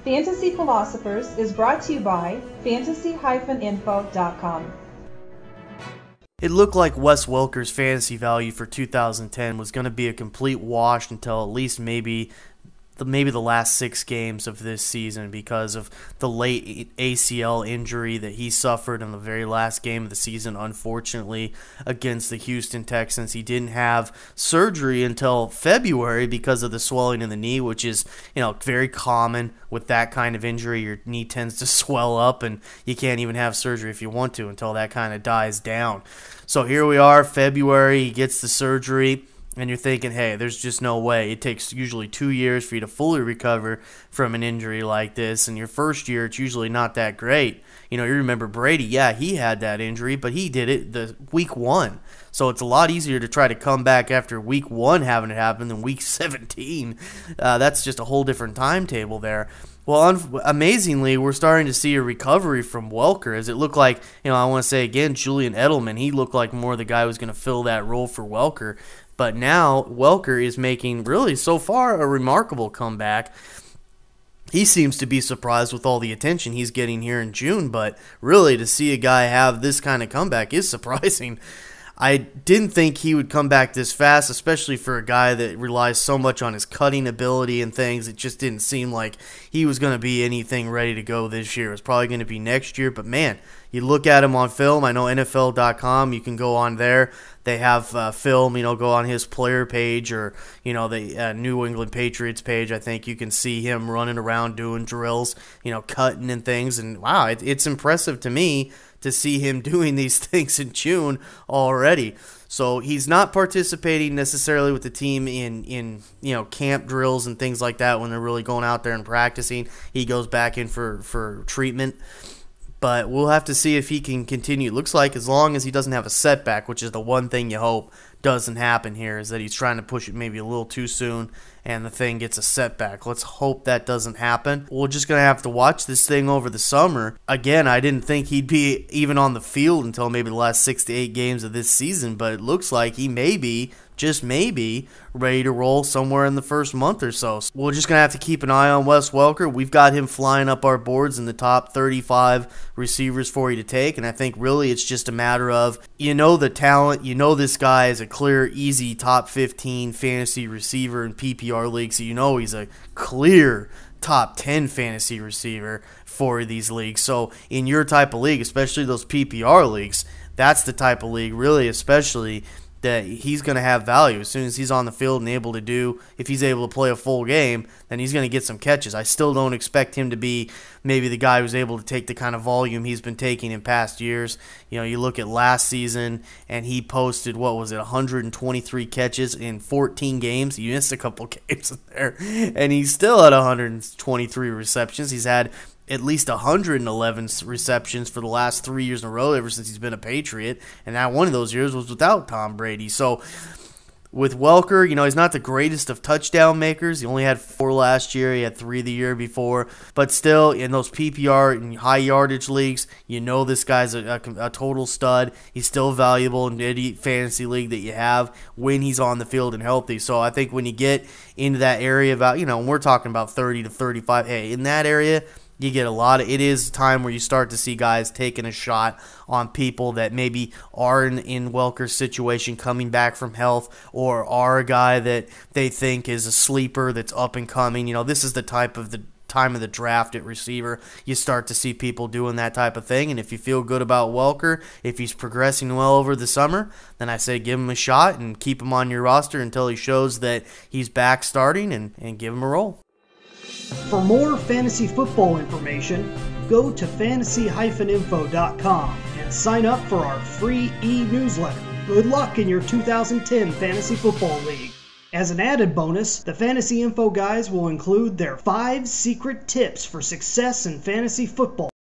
Fantasy Philosophers is brought to you by fantasy-info.com. It looked like Wes Welker's fantasy value for 2010 was going to be a complete wash until at least maybe the last 6 games of this season because of the late ACL injury that he suffered in the very last game of the season, unfortunately, against the Houston Texans. He didn't have surgery until February because of the swelling in the knee, which is, very common with that kind of injury. Your knee tends to swell up, and you can't even have surgery if you want to until that kind of dies down. So here we are, February, he gets the surgery. And you're thinking, hey, there's just no way. It takes usually 2 years for you to fully recover from an injury like this. And your first year, it's usually not that great. You remember Brady, yeah, he had that injury, but he did it the week 1. So it's a lot easier to try to come back after week 1 having it happen than week 17. That's just a whole different timetable there. Well, amazingly, we're starting to see a recovery from Welker, as it looked like, I want to say again, Julian Edelman, he looked like more the guy who was going to fill that role for Welker. But now Welker is making, really, so far, a remarkable comeback. He seems to be surprised with all the attention he's getting here in June, but really to see a guy have this kind of comeback is surprising. I didn't think he would come back this fast, especially for a guy that relies so much on his cutting ability and things. It just didn't seem like he was going to be anything ready to go this year. It was probably going to be next year, but man, you look at him on film. I know NFL.com, you can go on there. They have film, go on his player page or, the New England Patriots page. I think you can see him running around doing drills, cutting and things. And wow, it's impressive to me to see him doing these things in June already. So he's not participating necessarily with the team in camp drills and things like that when they're really going out there and practicing. He goes back in for treatment. But we'll have to see if he can continue. It looks like as long as he doesn't have a setback, which is the one thing you hope doesn't happen here, is that he's trying to push it maybe a little too soon and the thing gets a setback. Let's hope that doesn't happen. We're just going to have to watch this thing over the summer. Again, I didn't think he'd be even on the field until maybe the last 6 to 8 games of this season, but it looks like he may be, just maybe, ready to roll somewhere in the first month or so. We're just going to have to keep an eye on Wes Welker. We've got him flying up our boards in the top 35 receivers for you to take, and I think really it's just a matter of, the talent, this guy is a clear, easy top 15 fantasy receiver in PPR leagues, so he's a clear top 10 fantasy receiver for these leagues. So in your type of league, especially those PPR leagues, that's the type of league, really, especially that he's going to have value as soon as he's on the field and able to do, if he's able to play a full game, then he's going to get some catches. I still don't expect him to be maybe the guy who's able to take the kind of volume he's been taking in past years. You look at last season, and he posted, 123 catches in 14 games. He missed a couple games there, and he still had 123 receptions. He's had at least 111 receptions for the last 3 years in a row ever since he's been a Patriot, and now one of those years was without Tom Brady. So with Welker, he's not the greatest of touchdown makers. He only had 4 last year. He had 3 the year before. But still, in those PPR and high yardage leagues, this guy's a total stud. He's still valuable in any fantasy league that you have when he's on the field and healthy. So I think when you get into that area about, when we're talking about 30 to 35, hey, in that area, you get it is a time where you start to see guys taking a shot on people that maybe are in Welker's situation coming back from health or are a guy that they think is a sleeper that's up and coming. This is the time of the draft at receiver. You start to see people doing that type of thing, and if you feel good about Welker, if he's progressing well over the summer, then I say give him a shot and keep him on your roster until he shows that he's back starting and give him a roll. For more fantasy football information, go to fantasy-info.com and sign up for our free e-newsletter. Good luck in your 2010 Fantasy Football League. As an added bonus, the Fantasy Info guys will include their 5 secret tips for success in fantasy football.